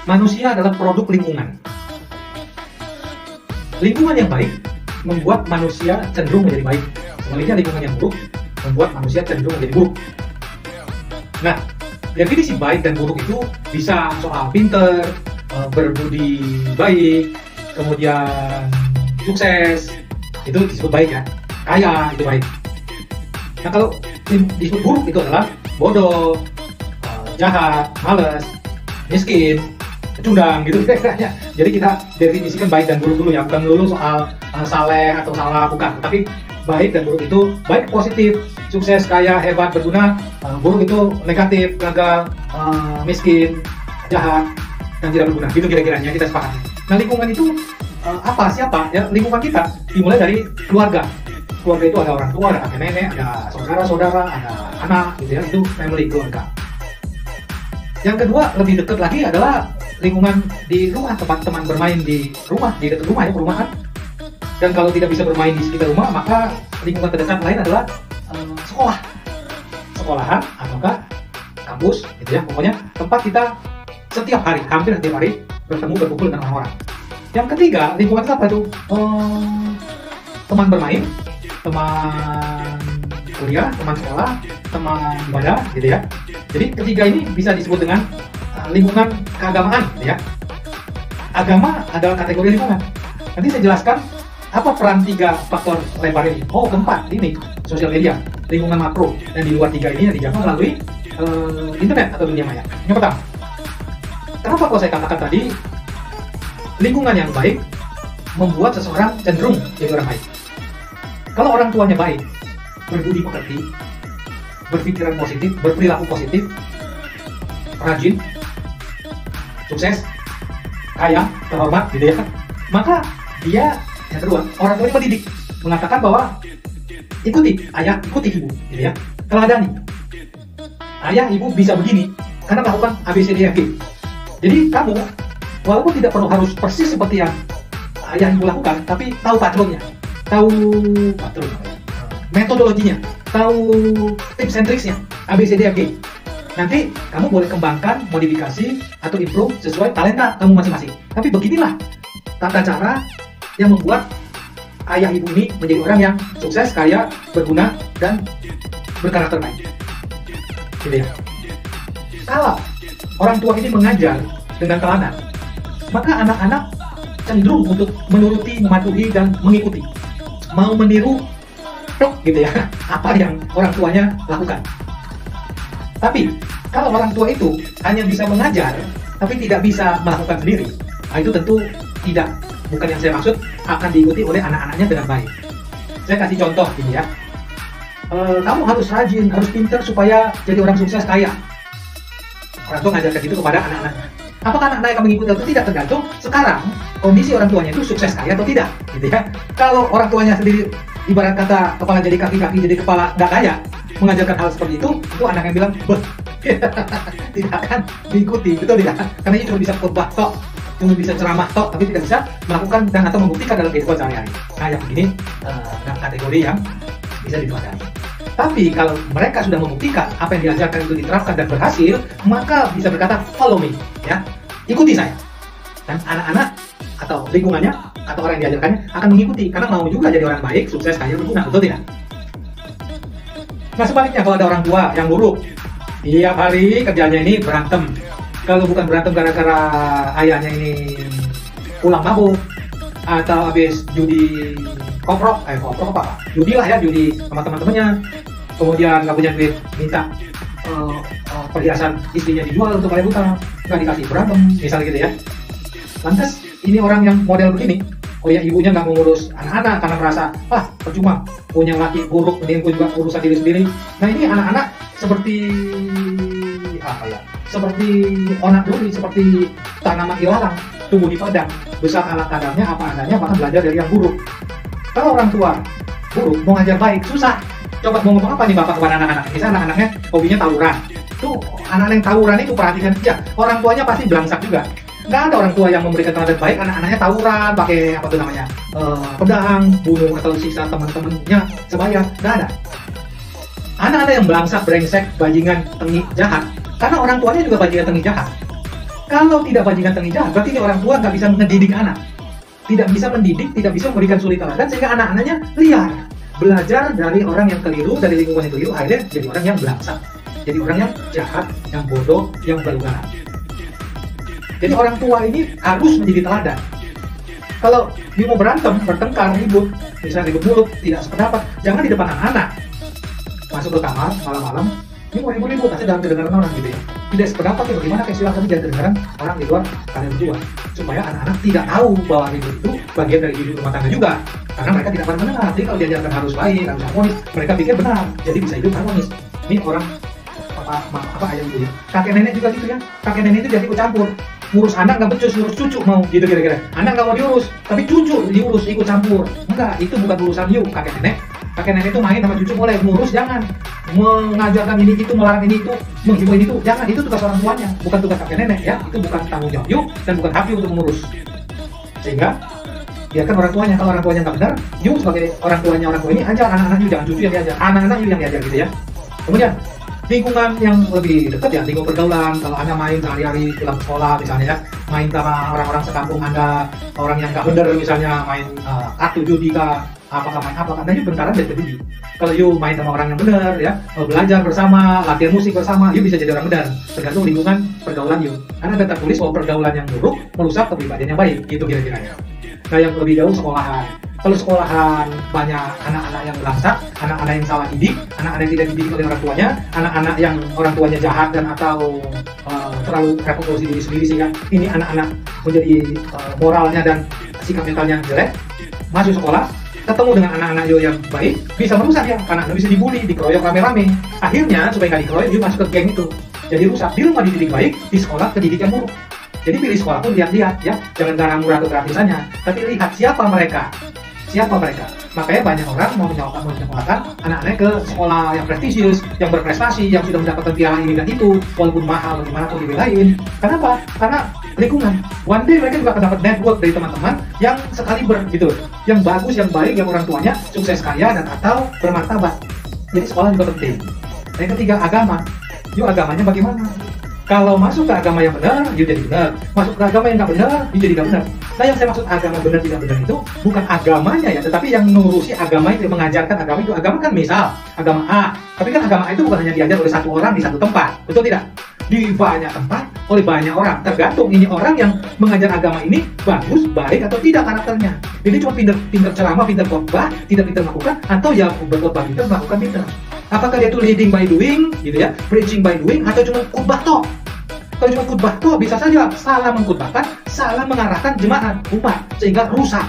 Manusia adalah produk lingkungan. Lingkungan yang baik membuat manusia cenderung menjadi baik. Sebaliknya lingkungan yang buruk membuat manusia cenderung menjadi buruk. Nah, definisi baik dan buruk itu bisa soal pinter, berbudi baik, kemudian sukses, itu disebut baik ya. Kaya itu baik. Nah, kalau disebut buruk itu adalah bodoh, jahat, malas, miskin, pecundang gitu kayaknya. Jadi kita definisikan baik dan buruk dulu ya, bukan melulu soal saleh atau salah, bukan. Tapi baik dan buruk itu baik positif, sukses, kaya, hebat, berguna. Buruk itu negatif, gagal, miskin, jahat, dan tidak berguna. Gitu kira-kiranya kita sepakati. Nah, lingkungan itu apa, siapa? Ya, lingkungan kita dimulai dari keluarga. Keluarga itu ada orang tua, ada kakek nenek, ada saudara-saudara, ada anak, gitu ya. Itu family, keluarga. Yang kedua, lebih dekat lagi adalah lingkungan di rumah, tempat teman bermain di rumah, di dekat rumah ya, perumahan. Dan kalau tidak bisa bermain di sekitar rumah, maka lingkungan terdekat lain adalah sekolah, sekolahan ataukah kampus, gitu ya. Pokoknya tempat kita setiap hari, hampir setiap hari bertemu, berkumpul dengan orang-orang. Yang ketiga, lingkungan itu apa itu? Teman bermain, teman kuliah, teman sekolah, teman ibadah, gitu ya. Jadi ketiga ini bisa disebut dengan lingkungan keagamaan, gitu ya. Agama adalah kategori lingkungan. Nanti saya jelaskan apa peran tiga faktor lebar ini. Oh, keempat, ini sosial media, lingkungan makro, dan di luar tiga ini yang dijangkau melalui internet atau dunia maya. Yang pertama, kenapa kalau saya katakan tadi lingkungan yang baik membuat seseorang cenderung jadi orang baik? Kalau orang tuanya baik, berbudi pekerti, berpikiran positif, berperilaku positif, rajin, sukses, kaya, terhormat, gitu ya, maka dia, yang kedua, orang tuanya mendidik, mengatakan bahwa ikuti ayah, ikuti ibu, gitu ya, teladani. Ayah, ibu bisa begini karena melakukan ABCDFG. Jadi kamu, walaupun tidak perlu harus persis seperti yang ayah ibu lakukan, tapi tahu patronnya, tahu patron, metodologinya, tahu tips and tricksnya, ABCDFG. Nanti kamu boleh kembangkan, modifikasi, atau improve sesuai talenta kamu masing-masing. Tapi beginilah tata cara yang membuat ayah ibu ini menjadi orang yang sukses, kaya, berguna, dan berkarakter baik. Gitu ya. Kalau orang tua ini mengajar dengan teladan, maka anak-anak cenderung untuk menuruti, mematuhi, dan mengikuti. Mau meniru, gitu ya, apa yang orang tuanya lakukan. Tapi kalau orang tua itu hanya bisa mengajar, tapi tidak bisa melakukan sendiri, nah itu tentu tidak, bukan yang saya maksud, akan diikuti oleh anak-anaknya dengan baik. Saya kasih contoh gini ya. Kamu harus rajin, harus pintar supaya jadi orang sukses, kaya. Orang tua ngajarkan itu kepada anak-anaknya. Apakah anak-anak akan mengikuti atau tidak tergantung sekarang kondisi orang tuanya itu sukses, kaya atau tidak, gitu ya. Kalau orang tuanya sendiri ibarat kata kepala jadi kaki, kaki jadi kepala, nggak kaya, mengajarkan hal seperti itu anak yang bilang, tidak akan diikuti, betul tidak? Karena ini cuma bisa khotbah tok, cuma bisa ceramah tok, tapi tidak bisa melakukan dan atau membuktikan dalam kehidupan sehari-hari. Nah, yang begini kategori yang bisa diteladani. Tapi kalau mereka sudah membuktikan apa yang diajarkan itu diterapkan dan berhasil, maka bisa berkata, follow me, ya, ikuti saya. Dan anak-anak atau lingkungannya atau orang yang diajarkannya akan mengikuti karena mau juga jadi orang baik, sukses, kaya, berguna, betul tidak? Nah, sebaliknya kalau ada orang tua yang buruk, tiap hari kerjanya ini berantem. Kalau bukan berantem gara-gara ayahnya ini pulang mabuk atau habis judi koprok apa? Judi lah ya, judi sama teman-temannya. Kemudian nggak punya duit, minta perhiasan istrinya dijual untuk bayar utang, nggak dikasih, berantem, misalnya gitu ya. Lantas ini orang yang model begini, oh ya, ibunya nggak mengurus anak-anak karena merasa, percuma punya laki buruk, mending gue juga urusan diri sendiri. Nah, ini anak-anak seperti apa ya? Seperti onak duri, seperti tanaman ilalang, tumbuh di padang, besar ala kadarnya, apa adanya, bahkan belajar dari yang buruk. Kalau orang tua buruk mau ngajar baik susah. Coba mau ngomong apa nih bapak kepada anak-anak? Misalnya anak-anaknya hobinya tawuran. Tuh anak-anak yang tawuran itu perhatikan saja. Orang tuanya pasti belangsak juga. Nggak ada orang tua yang memberikan teladan baik, anak-anaknya tawuran, pakai apa tuh namanya, pedang, bunuh atau siksa teman-temannya sebaya. Nggak ada. Anak-anak yang belangsak, brengsek, bajingan, tengik, jahat, karena orang tuanya juga bajingan, tengik, jahat. Kalau tidak bajingan tengi jahat, berarti ini orang tua nggak bisa mendidik anak. Tidak bisa mendidik, tidak bisa memberikan suri teladan, sehingga anak-anaknya liar. Belajar dari orang yang keliru, dari lingkungan yang keliru, akhirnya jadi orang yang belangsang. Jadi orang yang jahat, yang bodoh, yang berugaran. Jadi orang tua ini harus menjadi teladan. Kalau dia mau berantem, bertengkar, ribut, misalnya ribut mulut, tidak sependapat, jangan di depan anak-anak. Masuk ke kamar malam-malam, ini mau ribut-ribut, pasti jangan kedengaran orang gitu ya. Tidak sependapat ya bagaimana, kayak silakan jangan kedengaran orang di luar kalian berdua. Supaya anak-anak tidak tahu bahwa ribut itu bagian dari hidup rumah tangga juga. Karena mereka tidak pernah mendengar. Jadi kalau diajarkan harus baik, harus harmonis, mereka pikir benar. Jadi bisa hidup harmonis. Ini orang apa ayah itu ya. Kakek nenek juga gitu ya. Kakek nenek itu jadi ikut campur. Ngurus anak nggak becus, ngurus cucu mau gitu kira-kira. Anak nggak mau diurus, tapi cucu diurus, ikut campur. Enggak, itu bukan urusan you, kakek nenek. Kakek nenek itu main sama cucu boleh, ngurus jangan. Mengajarkan ini itu, melarang ini itu, menghimbau ini itu, jangan. Itu tugas orang tuanya, bukan tugas kakek nenek ya. Itu bukan tanggung jawab you dan bukan hak you untuk mengurus. Sehingga biarkan orang tuanya. Kalau orang tuanya nggak benar, you sebagai orang tuanya orang tua ini ajar anak-anak you, jangan cucu yang diajar, anak-anak you yang diajar gitu ya. Kemudian lingkungan yang lebih dekat ya, lingkungan pergaulan. Kalau Anda main sehari-hari pulang sekolah misalnya ya, main sama orang-orang sekampung Anda, orang yang nggak benar misalnya main kartu judi kah, apakah main apa, Anda itu bentaran jadi judi. Kalau you main sama orang yang benar ya, belajar bersama, latihan musik bersama, you bisa jadi orang benar. Tergantung lingkungan pergaulan you. Karena ada tertulis bahwa pergaulan yang buruk merusak kepribadian yang baik, gitu kira-kira ya. Nah yang lebih jauh sekolahan. Kalau sekolahan banyak anak-anak yang belangsak, anak-anak yang salah didik, anak-anak yang tidak dididik oleh orang tuanya, anak-anak yang orang tuanya jahat dan atau terlalu reproduksi diri sendiri, sehingga ini anak-anak menjadi moralnya dan sikap mentalnya jelek. Masuk sekolah, ketemu dengan anak-anak yo yang baik, bisa merusak ya, karena Anda bisa dibully, dikeroyok rame-rame. Akhirnya supaya nggak dikeroyok, you masuk ke geng itu. Jadi rusak. Di rumah dididik baik, di sekolah pendidikan buruk. Jadi pilih sekolah pun lihat-lihat ya, jangan karena murah atau gratisannya, tapi lihat siapa mereka. Siapa mereka? Makanya banyak orang mau menyekolahkan anak-anaknya ke sekolah yang prestisius, yang berprestasi, yang sudah mendapatkan piala ini dan itu, walaupun mahal bagaimanapun dibelain. Kenapa? Karena lingkungan. One day mereka juga akan dapat network dari teman-teman yang sekaliber gitu, yang bagus, yang baik, yang orang tuanya sukses kaya dan atau bermartabat. Jadi sekolah juga penting. Yang ketiga, agama. Yuk agamanya bagaimana? Kalau masuk ke agama yang benar, you jadi benar. Masuk ke agama yang nggak benar, you jadi nggak benar. Nah yang saya maksud agama benar tidak benar itu bukan agamanya ya, tetapi yang mengurusi agama itu, mengajarkan agama itu. Agama kan misal agama A, tapi kan agama itu bukan hanya diajar oleh satu orang di satu tempat, betul tidak? Di banyak tempat oleh banyak orang. Tergantung ini orang yang mengajar agama ini bagus, baik atau tidak karakternya. Jadi cuma pinter ceramah, pinter khotbah, tidak pinter melakukan, atau ya berkhotbah pinter, melakukan pinter. Apakah dia itu leading by doing, gitu ya, preaching by doing, atau cuma khutbah toh? Kalau cuma khutbah toh, bisa saja salah mengkhutbahkan, salah mengarahkan jemaat umat, sehingga rusak.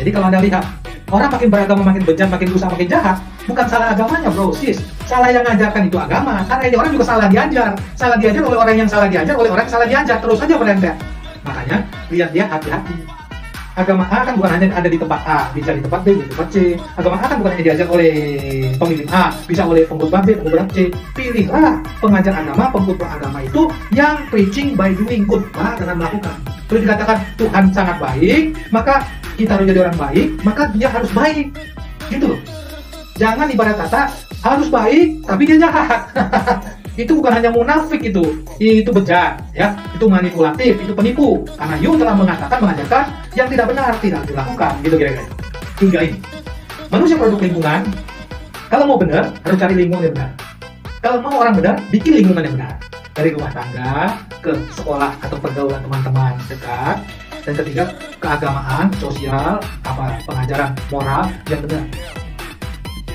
Jadi kalau Anda lihat, orang makin beragama, makin bejat, makin rusak, makin jahat, bukan salah agamanya bro, sis. Salah yang ngajarkan itu agama, karena ini orang juga salah diajar. Salah diajar oleh orang yang salah diajar, oleh orang yang salah diajar, terus saja berempet. Makanya, lihat-lihat, hati-hati. Agama A kan bukan hanya ada di tempat A, bisa di tempat B, di tempat C. Agama A kan bukan hanya diajar oleh pemimpin A, bisa oleh pengkhotbah B, pengkhotbah C. Pilihlah pengajar agama, pengkhotbah agama itu yang preaching by doing, khutbah dengan melakukan. Terus dikatakan Tuhan sangat baik, maka kita harus jadi orang baik, maka dia harus baik. Gitu loh. Jangan ibarat kata harus baik, tapi dia jahat. Itu bukan hanya munafik itu bejat ya, itu manipulatif, itu penipu, karena you telah mengatakan, mengajarkan yang tidak benar, tidak dilakukan, gitu kira-kira. Tiga ini, manusia produk lingkungan. Kalau mau benar, harus cari lingkungan yang benar. Kalau mau orang benar, bikin lingkungan yang benar. Dari rumah tangga ke sekolah atau pergaulan teman-teman dekat. Dan ketiga, keagamaan, sosial, pengajaran moral yang benar.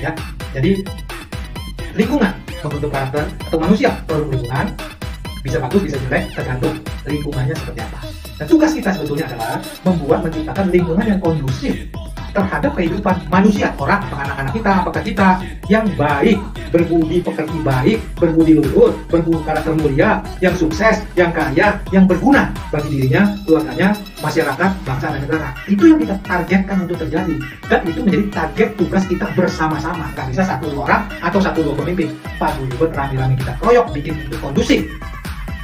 Ya, jadi lingkungan membentuk karakter, atau manusia produk lingkungan, bisa bagus bisa jelek tergantung lingkungannya seperti apa. Dan tugas kita sebetulnya adalah menciptakan lingkungan yang kondusif terhadap kehidupan manusia, orang, anak-anak kita, apakah kita yang baik, berbudi pekerti baik, berbudi luhur, berkarakter mulia, yang sukses, yang kaya, yang berguna bagi dirinya, keluarganya, masyarakat, bangsa dan negara. Itu yang kita targetkan untuk terjadi, dan itu menjadi target tugas kita bersama-sama. Gak bisa satu dua orang atau satu dua pemimpin. Pak Gubernur rame-rame kita keroyok bikin itu kondusif.